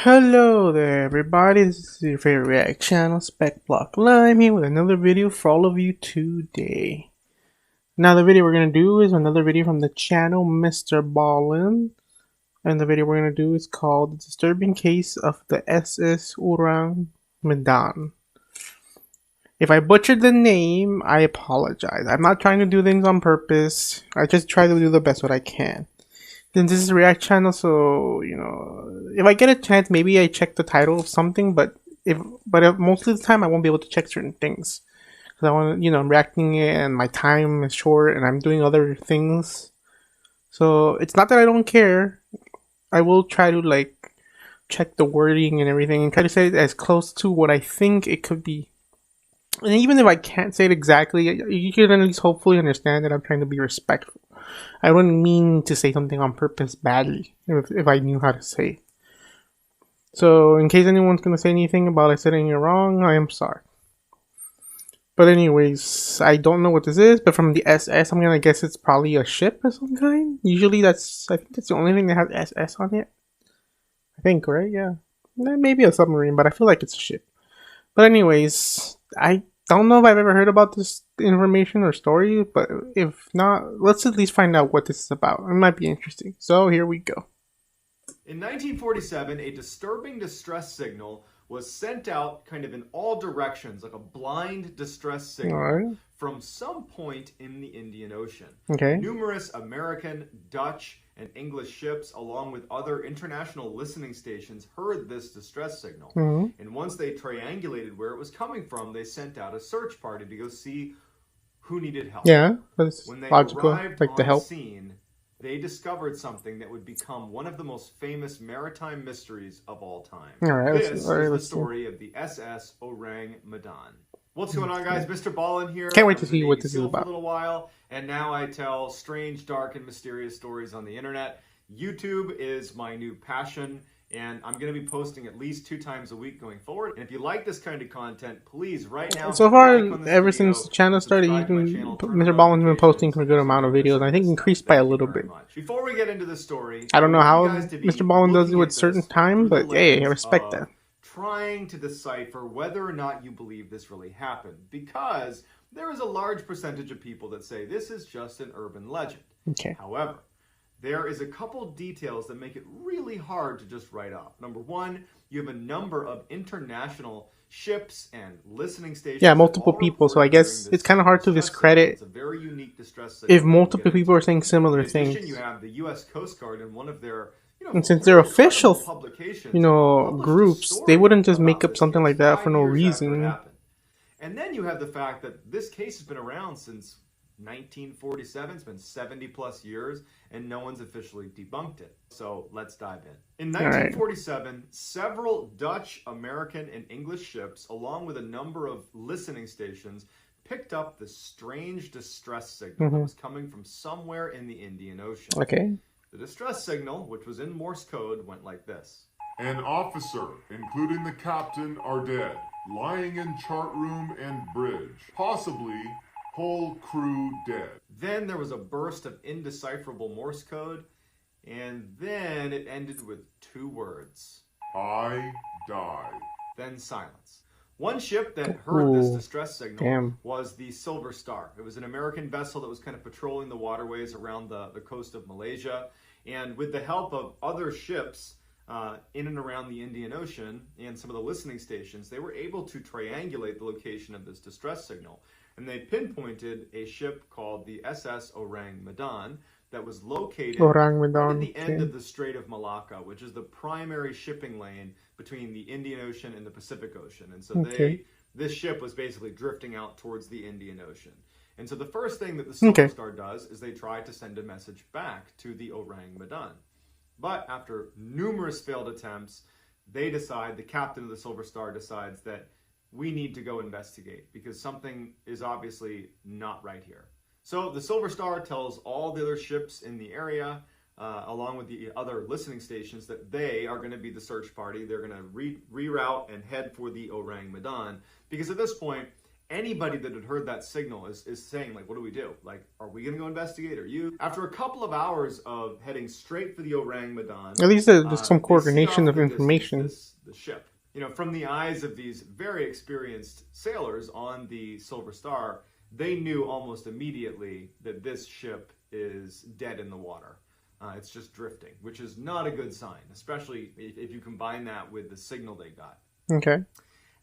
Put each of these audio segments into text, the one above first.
Hello there everybody, this is your favorite react channel, Speckblocklime, here with another video for all of you today. Now the video we're going to do is another video from the channel MrBallen, and the video we're going to do is called The Disturbing Case of the SS Ourang Medan. If I butchered the name, I apologize. I'm not trying to do things on purpose, I just try to do the best what I can. Since this is a react channel, so if I get a chance, maybe I check the title of something. But most of the time, I won't be able to check certain things because I want to, I'm reacting it, and my time is short, and I'm doing other things. So it's not that I don't care. I will try to check the wording and everything, and try to say it as close to what I think it could be. And even if I can't say it exactly, you can at least hopefully understand that I'm trying to be respectful. I wouldn't mean to say something on purpose badly if I knew how to say. So in case anyone's going to say anything about I said anything wrong, I am sorry. But anyways, I don't know what this is, but from the SS, I'm going to guess it's probably a ship of some kind. Usually I think that's the only thing that has SS on it. I think, right? Yeah. Maybe a submarine, but I feel like it's a ship. But anyways, I don't know if I've ever heard about this information or story, but if not, let's at least find out what this is about. It might be interesting. So here we go. In 1947, a disturbing distress signal was sent out kind of in all directions, like a blind distress signal from some point in the Indian Ocean. Okay. Numerous American, Dutch, and English ships, along with other international listening stations, heard this distress signal. And once they triangulated where it was coming from, they sent out a search party to go see who needed help. Yeah, that's when they logical. Arrived like on the help scene, they discovered something that would become one of the most famous maritime mysteries of all time. This is the story of the SS Ourang Medan. What's going on, guys? MrBallen here. Can't wait to see what this is about. For a little while, and now I tell strange, dark, and mysterious stories on the internet. YouTube is my new passion, and I'm going to be posting at least 2 times a week going forward. And if you like this kind of content, please, right now, so far, ever since the channel started, MrBallen's been posting for a good amount of videos. I think increased by a little bit. Before we get into the story, I don't know how MrBallen does it with certain time, but hey, I respect that. Trying to decipher whether or not you believe this really happened, because there is a large percentage of people that say this is just an urban legend. Okay. However, there is a couple details that make it really hard to just write off. Number one, you have a number of international ships and listening stations. Yeah, multiple people, so I guess it's kind of hard to discredit it's a very unique distress if multiple people are saying similar things. You have the U.S. Coast Guard and one of their and since they're official, groups, they wouldn't just make up something like that for no reason. And then you have the fact that this case has been around since 1947. It's been 70 plus years, and no one's officially debunked it. So let's dive in. In 1947, several Dutch, American, and English ships, along with a number of listening stations, picked up the strange distress signal that was coming from somewhere in the Indian Ocean. Okay. The distress signal, which was in Morse code, went like this. An officer, including the captain, are dead, lying in chart room and bridge. Possibly whole crew dead. Then there was a burst of indecipherable Morse code, and then it ended with 2 words. I died. Then silence. One ship that heard this distress signal was the Silver Star. It was an American vessel that was kind of patrolling the waterways around the coast of Malaysia. And with the help of other ships in and around the Indian Ocean and some of the listening stations, they were able to triangulate the location of this distress signal. And they pinpointed a ship called the SS Ourang Medan that was located at the end of the Strait of Malacca, which is the primary shipping lane between the Indian Ocean and the Pacific Ocean. And so this ship was basically drifting out towards the Indian Ocean. And so the first thing that the Silver Star does is they try to send a message back to the Ourang Medan. But after numerous failed attempts, the captain of the Silver Star decides that we need to go investigate because something is obviously not right here. So the Silver Star tells all the other ships in the area, along with the other listening stations, that they are going to be the search party. They're going to reroute and head for the Ourang Medan, because at this point, anybody that had heard that signal is saying, like, what do we do? Like, are we going to go investigate? Are you? After a couple of hours of heading straight for the Ourang Medan, at least there's some coordination of the information. The ship. You know, from the eyes of these very experienced sailors on the Silver Star, they knew almost immediately that this ship is dead in the water. It's just drifting, which is not a good sign, especially if you combine that with the signal they got. Okay.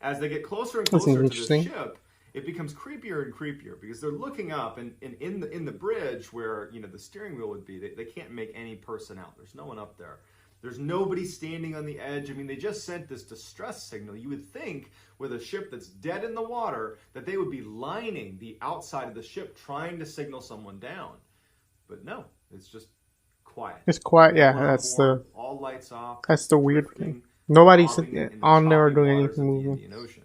As they get closer and closer to the ship, it becomes creepier and creepier because they're looking up, and in the bridge where, you know, the steering wheel would be, they can't make any person out. There's no one up there. There's nobody standing on the edge. I mean, they just sent this distress signal. You would think with a ship that's dead in the water that they would be lining the outside of the ship trying to signal someone down. But no, it's just quiet. It's quiet, yeah. That's the all lights off. That's the weird thing. Nobody's on there or doing anything moving.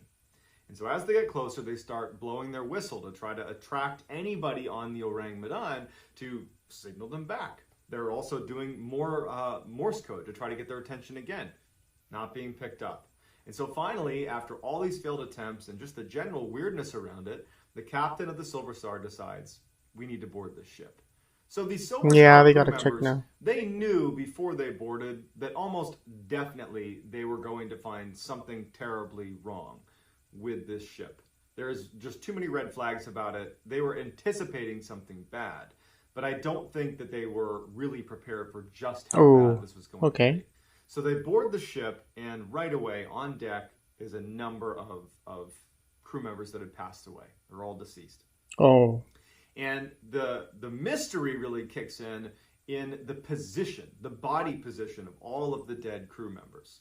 And so as they get closer, they start blowing their whistle to try to attract anybody on the Ourang Medan to signal them back. They're also doing more Morse code to try to get their attention again, not being picked up. And so finally, after all these failed attempts and just the general weirdness around it, the captain of the Silver Star decides, we need to board this ship. So these Silver Star they crew gotta check now. They knew before they boarded that almost definitely they were going to find something terribly wrong with this ship. There's just too many red flags about it. They were anticipating something bad, but I don't think that they were really prepared for just how bad this was going to be. So they board the ship, and right away on deck is a number of crew members that had passed away. They're all deceased. Oh. And the mystery really kicks in the position, the body position of all of the dead crew members.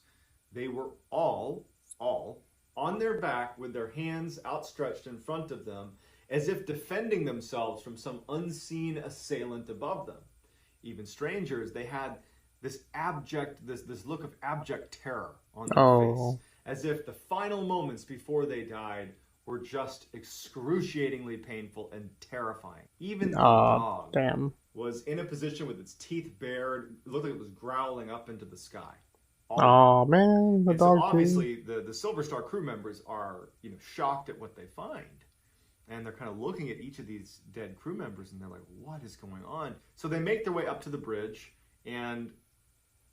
They were all on their back with their hands outstretched in front of them as if defending themselves from some unseen assailant above them. Even strangers, they had this look of abject terror on their face, as if the final moments before they died were just excruciatingly painful and terrifying. Even the dog was in a position with its teeth bared. It looked like it was growling up into the sky. Man, the dog. So obviously, the Silver Star crew members are, you know, shocked at what they find. And they're kind of looking at each of these dead crew members, and they're like, what is going on? So they make their way up to the bridge, and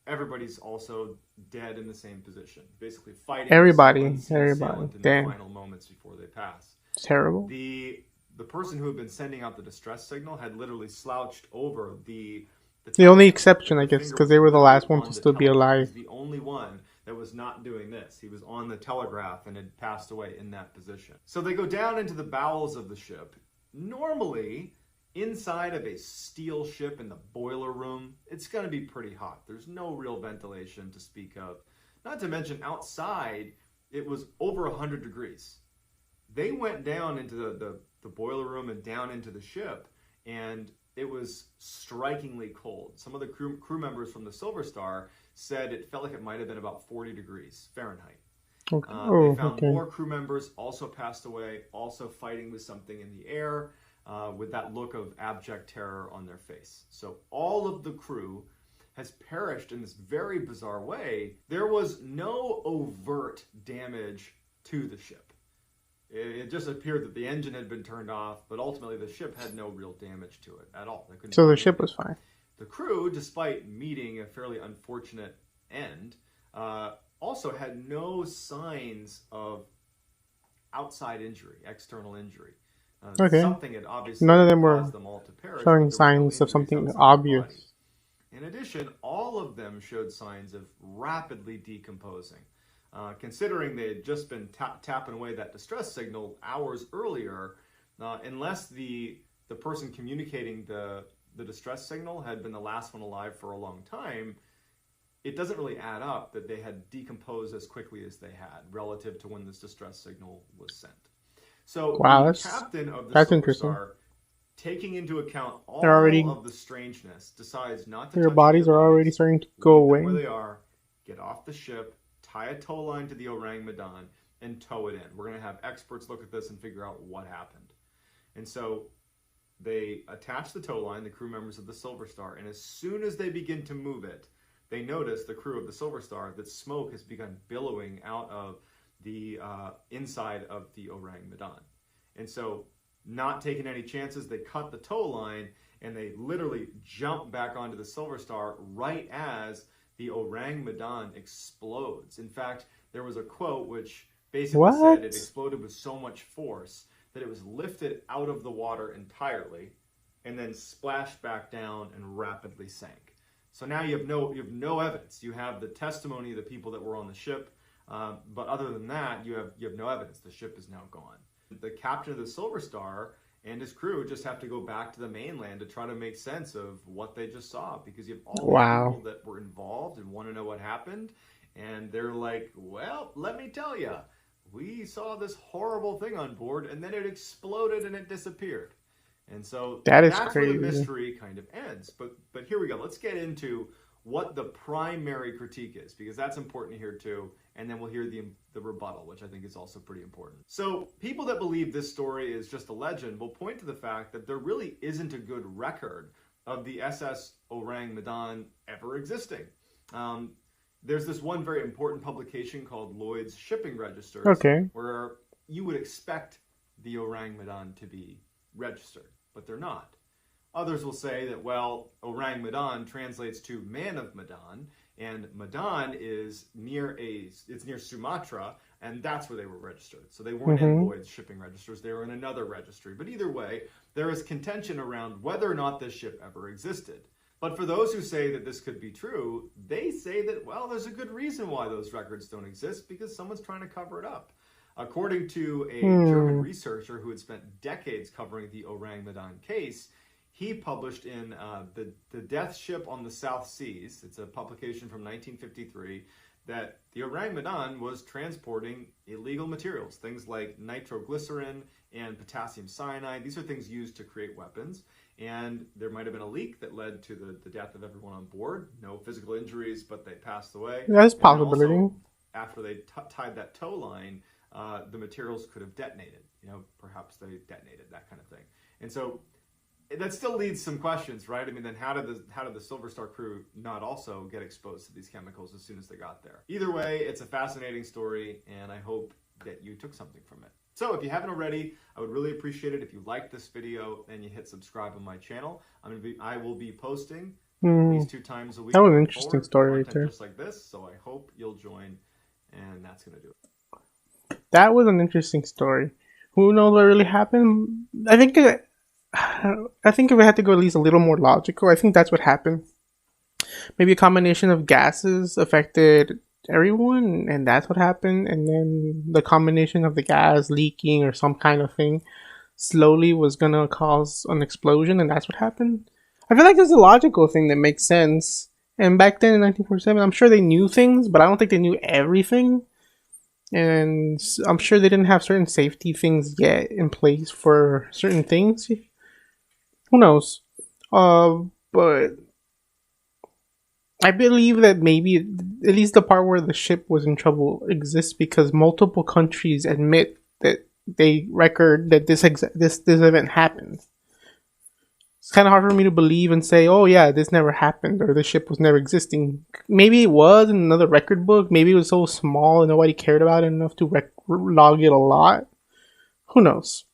everybody's also dead in the same position, basically fighting. Everybody. In the final moments before they pass. Terrible. The person who had been sending out the distress signal had literally slouched over the only exception, I guess, because they were the last ones to still be alive. The only one that was not doing this. He was on the telegraph and had passed away in that position. So they go down into the bowels of the ship. Normally, inside of a steel ship in the boiler room, it's going to be pretty hot. There's no real ventilation to speak of. Not to mention outside, it was over 100 degrees. They went down into the boiler room and down into the ship, and it was strikingly cold. Some of the crew members from the Silver Star said it felt like it might have been about 40 degrees Fahrenheit. They found more crew members also passed away, also fighting with something in the air, with that look of abject terror on their face. So all of the crew has perished in this very bizarre way. There was no overt damage to the ship. It just appeared that the engine had been turned off, but ultimately the ship had no real damage to it at all. So the ship was fine. The crew, despite meeting a fairly unfortunate end, also had no signs of outside injury, external injury. Something had obviously none of them were caused them all to perish, showing signs of something obvious. In addition, all of them showed signs of rapidly decomposing. Considering they had just been tapping away that distress signal hours earlier, unless the person communicating the distress signal had been the last one alive for a long time, it doesn't really add up that they had decomposed as quickly as they had relative to when this distress signal was sent. So the captain of the Silver Star, taking into account all of the strangeness, decides not to. Their bodies are already starting to go away. Where they are, get off the ship, tie a tow line to the Ourang Medan, and tow it in. We're going to have experts look at this and figure out what happened. And so they attach the tow line, the crew members of the Silver Star, and as soon as they begin to move it, they notice, the crew of the Silver Star, that smoke has begun billowing out of the inside of the Ourang Medan. And so, not taking any chances, they cut the tow line and they literally jump back onto the Silver Star right as the Ourang Medan explodes. In fact, there was a quote which basically said it exploded with so much force that it was lifted out of the water entirely and then splashed back down and rapidly sank. So now you have no evidence. You have the testimony of the people that were on the ship, but other than that, you have no evidence. The ship is now gone. The captain of the Silver Star and his crew just have to go back to the mainland to try to make sense of what they just saw, because you have all the people that were involved and want to know what happened, and they're like, well, let me tell you, we saw this horrible thing on board and then it exploded and it disappeared. And so that's crazy. Where the mystery kind of ends. But here we go. Let's get into what the primary critique is, because that's important here too. And then we'll hear the rebuttal, which I think is also pretty important. So people that believe this story is just a legend will point to the fact that there really isn't a good record of the SS Ourang Medan ever existing. There's this one very important publication called Lloyd's Shipping Registers, where you would expect the Ourang Medan to be registered, but they're not. Others will say that, well, Ourang Medan translates to man of Medan, and Medan is near Sumatra, and that's where they were registered. So they weren't in Lloyd's Shipping Registers, they were in another registry. But either way, there is contention around whether or not this ship ever existed. But for those who say that this could be true, they say that, well, there's a good reason why those records don't exist, because someone's trying to cover it up. According to a German researcher who had spent decades covering the Ourang Medan case, he published in the Death Ship on the South Seas, it's a publication from 1953, that the Ourang Medan was transporting illegal materials, things like nitroglycerin and potassium cyanide. These are things used to create weapons. And there might have been a leak that led to the death of everyone on board. No physical injuries, but they passed away. That's a possibility. Also, after they tied that tow line, the materials could have detonated. Perhaps they detonated, that kind of thing. And so that still leads some questions, right? I mean, then how did the Silver Star crew not also get exposed to these chemicals as soon as they got there? Either way, it's a fascinating story, and I hope that you took something from it. So if you haven't already, I would really appreciate it if you liked this video and you hit subscribe on my channel. I will be posting at least 2 times a week. That was an interesting story right there. Just like this, so I hope you'll join, and that's going to do it. That was an interesting story. Who knows what really happened? I think if we had to go at least a little more logical, I think that's what happened. Maybe a combination of gases affected everyone, and that's what happened, and then the combination of the gas leaking or some kind of thing slowly was gonna cause an explosion, and that's what happened. I feel like there's a logical thing that makes sense. And back then in 1947, I'm sure they knew things, but I don't think they knew everything, and I'm sure they didn't have certain safety things yet in place for certain things. Who knows? But I believe that maybe at least the part where the ship was in trouble exists because multiple countries admit that they record that this event happened. It's kind of hard for me to believe and say, oh yeah, this never happened or the ship was never existing. Maybe it was in another record book. Maybe it was so small and nobody cared about it enough to log it a lot. Who knows?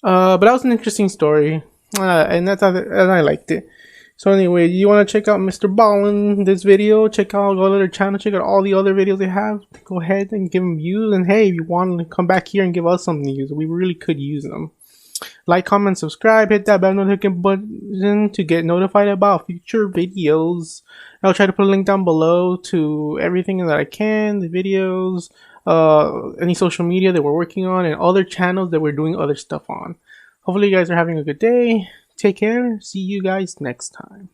But that was an interesting story, and I liked it. So anyway, you want to check out MrBallen, this video, check out go to their channel, check out all the other videos they have. Go ahead and give them views. And hey, if you want to come back here and give us something to use, we really could use them. Like, comment, subscribe, hit that bell notification button to get notified about future videos. I'll try to put a link down below to everything that I can, the videos, any social media that we're working on, and other channels that we're doing other stuff on. Hopefully you guys are having a good day. Take care. See you guys next time.